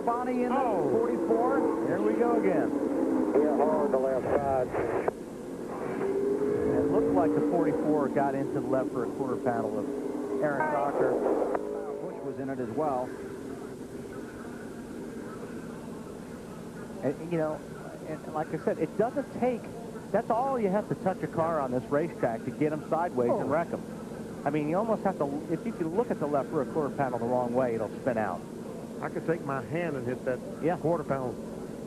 a body in the 44. Here we go again. Yeah, hard the left side. It looked like the 44 got into the left for a quarter panel of Aaron Crocker. Bush was in it as well. And, you know, and like I said, it doesn't take, that's all you have to touch a car on this racetrack to get them sideways and wreck them. I mean, you almost have to, if you can look at the left rear quarter panel the wrong way, it'll spin out. I could take my hand and hit that quarter panel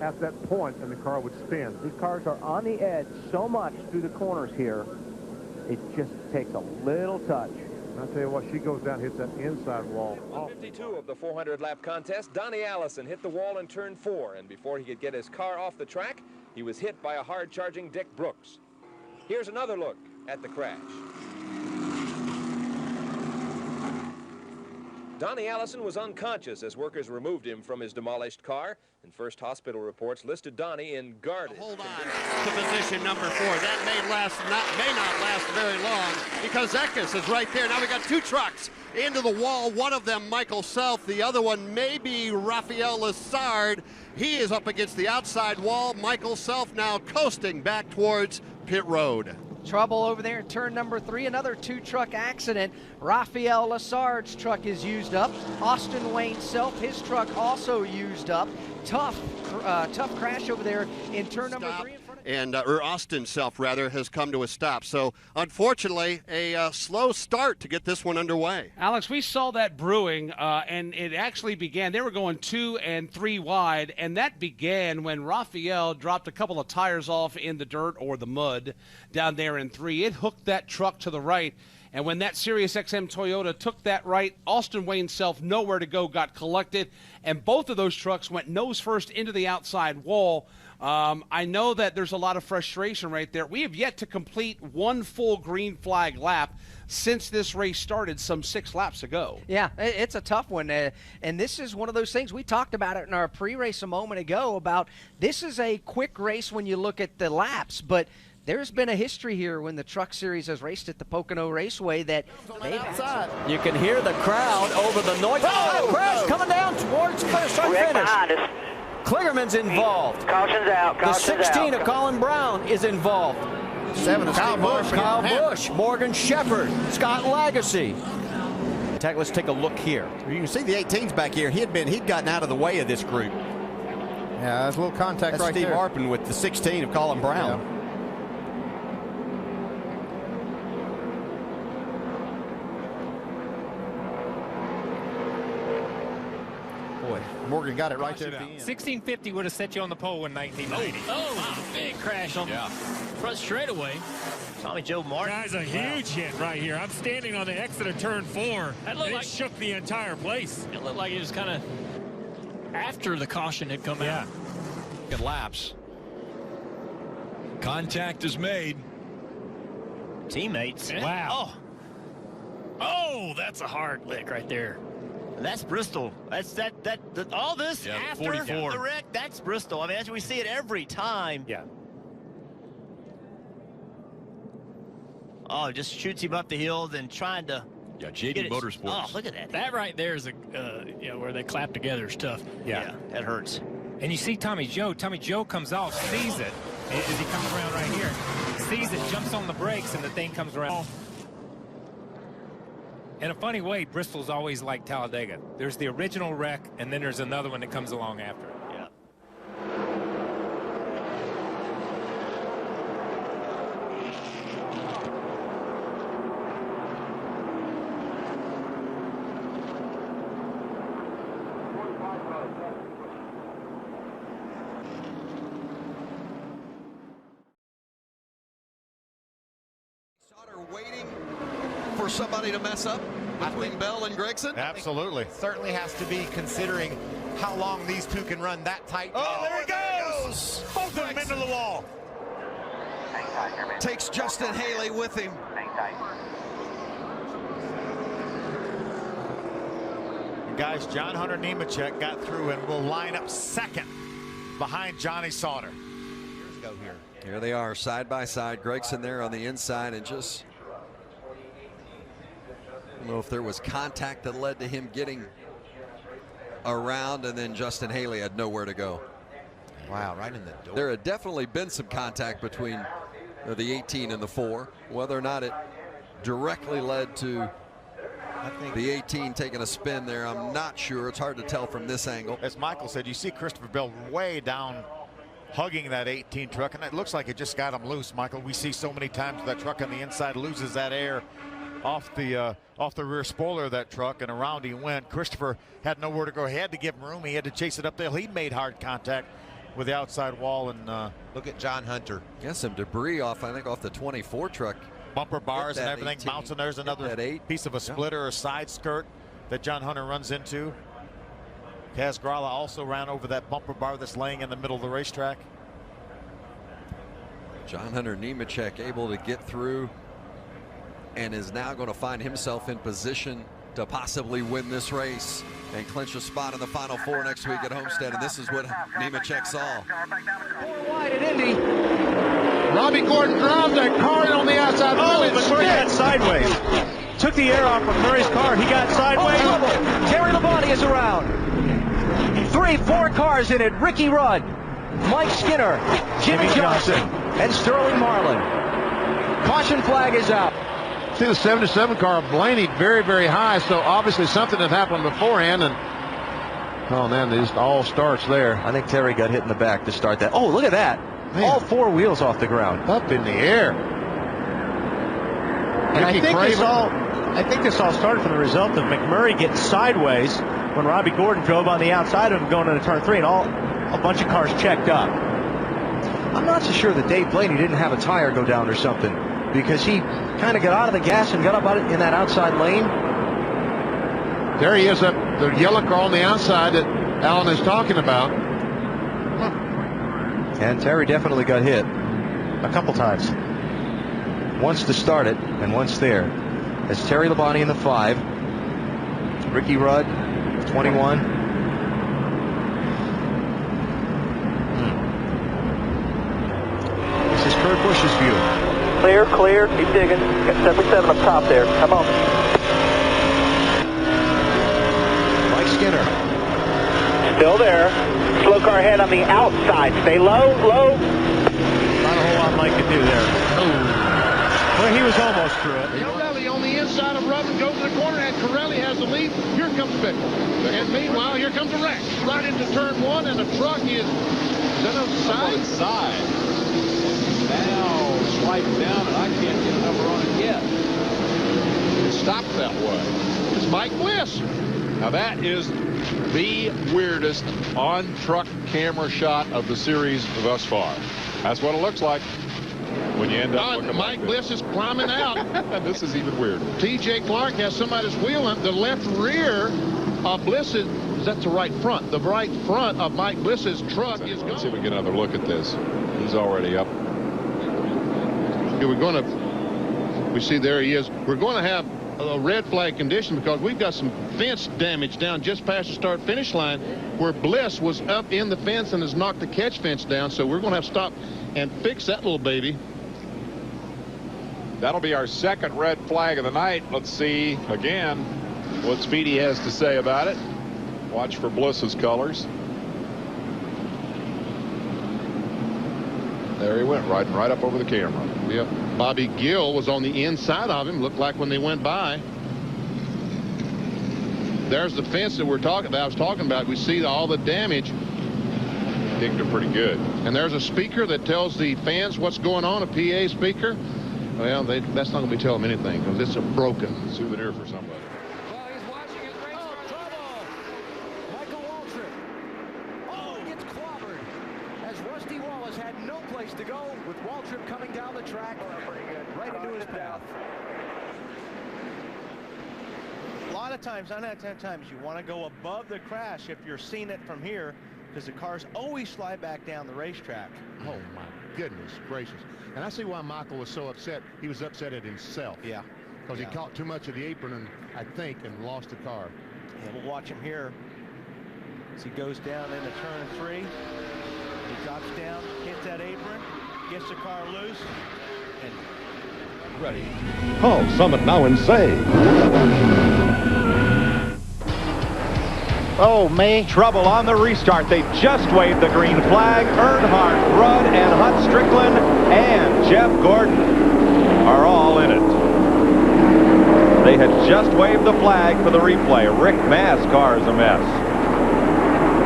at that point, and the car would spin. These cars are on the edge so much through the corners here, it just takes a little touch. I'll tell you what, she goes down and hits that inside wall. 152 of the 400-lap contest, Donnie Allison hit the wall in turn 4, and before he could get his car off the track, he was hit by a hard-charging Dick Brooks. Here's another look at the crash. Donnie Allison was unconscious as workers removed him from his demolished car, and first hospital reports listed Donnie in guarded. Hold on to position number 4. That may not last very long because Eckes is right there. Now we got 2 trucks into the wall. One of them, Michael Self. The other one may be Raphael Lessard. He is up against the outside wall. Michael Self now coasting back towards pit road. Trouble over there in turn number 3, another 2-truck accident. Raphael Lessard's truck is used up. Austin Wayne Self, his truck also used up. Tough crash over there in turn number 3. And Austin Self, rather, has come to a stop. So, unfortunately, a slow start to get this one underway. Alex, we saw that brewing, and it actually began. They were going 2 and 3 wide, and that began when Raphael dropped a couple of tires off in the dirt or the mud down there in 3. It hooked that truck to the right. And when that Sirius XM Toyota took that right, Austin Wayne Self, nowhere to go, got collected, and both of those trucks went nose first into the outside wall. I know that there's a lot of frustration right there. We have yet to complete one full green flag lap since this race started some 6 laps ago. Yeah, it's a tough one. And this is one of those things, we talked about it in our pre-race a moment ago about this is a quick race when you look at the laps, but there's been a history here when the Truck Series has raced at the Pocono Raceway that they've outside. You can hear the crowd over the noise. Crash coming down towards first start finish. Kligerman's involved. Caution's out. The 16 of Colin Brown is involved. 7 of Kyle Busch. Kyle Busch, Morgan Shepherd, Scott Lagacy. Let's take a look here. You can see the 18s back here. He'd gotten out of the way of this group. Yeah, there's a little contact That's right Steve there. Arpin with the 16 of Colin Brown. Yeah. Morgan got it right there at the end. 1650 would have set you on the pole in 1990. Oh, big crash on the front straightaway. Tommy Joe Martin. That's a huge hit right here. I'm standing on the exit of turn 4. It shook the entire place. It looked like it was kind of after the caution had come out. Good laps. Contact is made. Teammates. Wow. Oh, that's a hard lick right there. That's Bristol. That's all this after 44. the wreck. That's Bristol. I mean, we see it every time. Yeah. Oh, just shoots him up the hill, then trying to. Yeah, JD Motorsports. Oh, look at that. That right there is where they clap together is tough. Yeah, that hurts. And you see Tommy Joe. Tommy Joe comes off, sees it as he comes around right here. Sees it, jumps on the brakes, and the thing comes around. In a funny way, Bristol's always like Talladega. There's the original wreck, and then there's another one that comes along after it. Yeah. Waiting for somebody to mess up between Bell and Gregson? Absolutely. Certainly has to be considering how long these two can run that tight. Oh, there it goes! Both of them into the wall. Takes Justin Haley with him. Guys, John Hunter Nemechek got through and will line up second behind Johnny Sauter. Years ago here. Here they are side by side. Gregson there on the inside, and just I don't know if there was contact that led to him getting around, and then Justin Haley had nowhere to go. Wow, right in the door. There had definitely been some contact between the 18 and the 4. Whether or not it directly led to the 18 taking a spin there, I'm not sure. It's hard to tell from this angle. As Michael said, you see Christopher Bell way down hugging that 18 truck, and it looks like it just got him loose, Michael. We see so many times that truck on the inside loses that air off the rear spoiler of that truck, and around he went. Christopher had nowhere to go. He had to give him room. He had to chase it up there. He made hard contact with the outside wall, and look at John Hunter. Got some debris off, I think, off the 24 truck. Bumper bars and everything 18. bouncing. There's another piece of a splitter or side skirt that John Hunter runs into. Kaz Grala also ran over that bumper bar that's laying in the middle of the racetrack. John Hunter Nemechek able to get through and is now going to find himself in position to possibly win this race and clinch a spot in the Final Four next week at Homestead. And this is what Nemechek saw. Wide at Indy. Robbie Gordon dropped that car on the outside. Oh, McMurray got sideways. Took the air off McMurray's car. He got sideways. Oh, Terry Labonte is around. 4 cars in it. Ricky Rudd, Mike Skinner, Jimmy Johnson, and Sterling Marlin. Caution flag is out. See the 77 car of Blaney very, very high, so obviously something had happened beforehand, and oh man, it just all starts there. I think Terry got hit in the back to start that. Oh, look at that. Man. All 4 wheels off the ground. Up in the air. And I think this all started from the result of McMurray getting sideways when Robbie Gordon drove on the outside of him going into turn 3, and a bunch of cars checked up. I'm not so sure that Dave Blaney didn't have a tire go down or something, because he kind of got out of the gas and got up in that outside lane. There he is, the yellow car on the outside that Alan is talking about. And Terry definitely got hit a couple times. Once to start it, and once there. That's Terry Labonte in the 5. Ricky Rudd, 21. This is Kurt Busch's view. Clear, clear. Keep digging. Got 77 up top there. Come on. Mike Skinner. Still there. Slow car ahead on the outside. Stay low, low. Not a whole lot Mike could do there. Well, he was almost through it. Corelli on the inside of Rubbin goes to the corner, and Corelli has the lead. Here comes Bickle. And meanwhile, here comes a wreck. Right into turn 1, and the truck is that on the side? Now sliding down, and I can't get a number on it yet. It stopped that way. It's Mike Bliss. Now that is the weirdest on-truck camera shot of the series thus far. That's what it looks like when you end up looking Mike like Bliss is climbing out. This is even weirder. T.J. Clark has somebody's wheel on the left rear of Bliss's. That's the right front. The right front of Mike Bliss's truck is gone. Let's see if we get another look at this. He's already up. Yeah, we see there he is. We're going to have a red flag condition because we've got some fence damage down just past the start finish line where Bliss was up in the fence and has knocked the catch fence down. So we're going to have to stop and fix that little baby. That'll be our second red flag of the night. Let's see again what Speedy has to say about it. Watch for Bliss's colors. There he went, riding right up over the camera. Yep. Bobby Gill was on the inside of him. Looked like when they went by. There's the fence that we're talking about. I was talking about. We see all the damage. Dinged it pretty good. And there's a speaker that tells the fans what's going on. A PA speaker. Well, that's not going to be telling them anything because it's a broken souvenir for somebody. To go with Waltrip coming down the track right into his path. A lot of times, 9 out of 10 times, you want to go above the crash if you're seeing it from here because the cars always slide back down the racetrack. Oh my goodness gracious. And I see why Michael was so upset. He was upset at himself. Yeah. Because he caught too much of the apron, and I think, and lost the car. Yeah, we'll watch him here as he goes down into turn 3. He drops down, hits that apron, gets the car loose, and ready. Call Summit now and say. Oh, me. Trouble on the restart. They just waved the green flag. Earnhardt, Rudd, and Hut Strickland, and Jeff Gordon are all in it. They had just waved the flag for the replay. Rick Mast's car is a mess.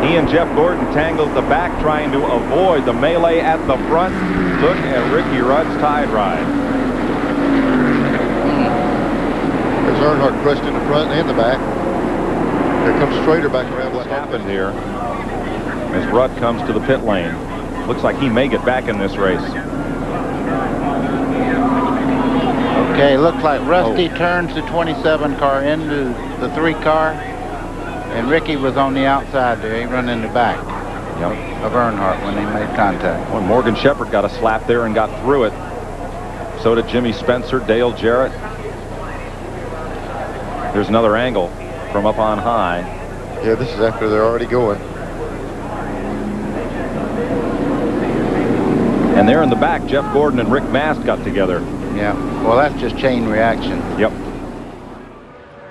He and Jeff Gordon tangled at the back, trying to avoid the melee at the front. Look at Ricky Rudd's tide ride. There's Earnhardt crushed in the front and the back. Here comes Strader back around. What happened here as Rudd comes to the pit lane. Looks like he may get back in this race. Okay, looks like Rusty turns the 27 car into the 3 car, and Ricky was on the outside there. He run in the back of Earnhardt when they made contact. Well, Morgan Shepherd got a slap there and got through it. So did Jimmy Spencer, Dale Jarrett. There's another angle from up on high. Yeah, this is after they're already going. And there in the back, Jeff Gordon and Rick Mast got together. Yeah, well, that's just chain reaction. Yep.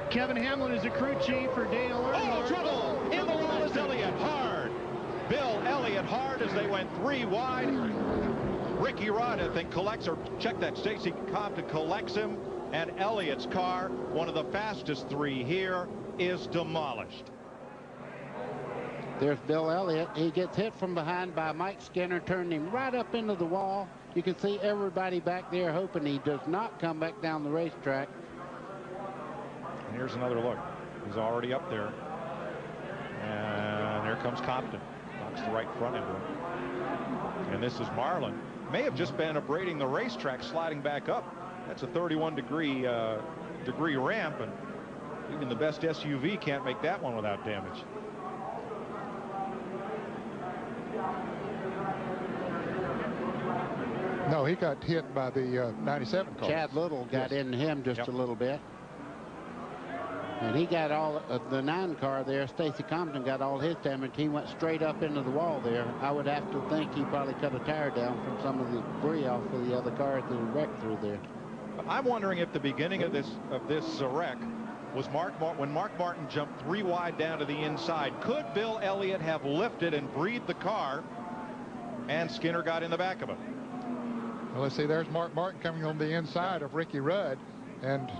Kevin Hamlin is a crew chief for Dale Earnhardt. Oh, trouble! In the wall is Elliott hard. Bill Elliott hard as they went 3 wide. Ricky Rudd, I think, collects, or check that, Stacy Compton collects him, and Elliott's car, one of the fastest 3 here, is demolished. There's Bill Elliott. He gets hit from behind by Mike Skinner, turned him right up into the wall. You can see everybody back there hoping he does not come back down the racetrack. And here's another look. He's already up there. And there comes Compton. Knocks the right front into him. And this is Marlin. May have just been abrading the racetrack, sliding back up. That's a 31-degree ramp, and even the best SUV can't make that one without damage. No, he got hit by the 97 car. Chad Little got in him just a little bit. And he got all the 9 car there. Stacy Compton got all his damage. He went straight up into the wall there. I would have to think he probably cut a tire down from some of the debris off of the other cars that wrecked through there. I'm wondering if the beginning of this wreck was when Mark Martin jumped 3 wide down to the inside. Could Bill Elliott have lifted and breathed the car, and Skinner got in the back of it? Well, let's see, there's Mark Martin coming on the inside of Ricky Rudd, and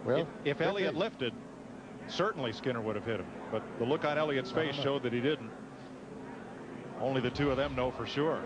well, if Elliott lifted, certainly Skinner would have hit him, but the look on Elliott's face showed that he didn't. Only the 2 of them know for sure.